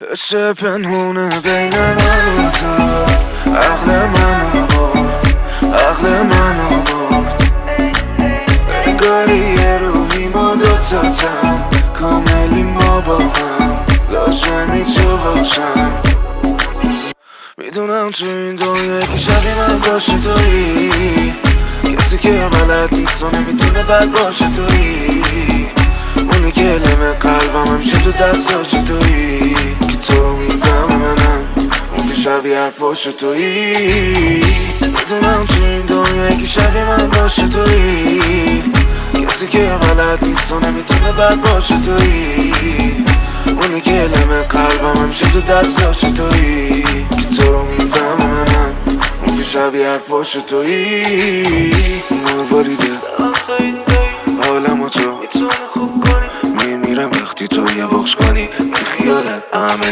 عشق پنهونه بین من و تو، عقل منو برد، عقل منو برد. انگاری یه روحی ما دوتاتم، کاملی ما با هم، لازمی تو باشم. میدونم تو این دنیا یکی شبیه من باشه تویی، کسی که بلد نیست و نمیتونه بد باشه تویی، اونی که لمه قلبم همیشه تو دستاش تویی، که تو رو میفهمه منم اون که شبیه حرفاش تویی. میدونم تو این دنیا یکی شبیه من باشه تویی، کسی که بلد نیست و نمیتونه بد باشه تویی، اونی که لمه قلبم همیشه تو دستاش تویی، که تو رو میفهمه منم اون که شبیه حرفاش تویی. مرواریده حالم و تو میمیرم وقتی تو یه بخش کنی، بی خیالت همه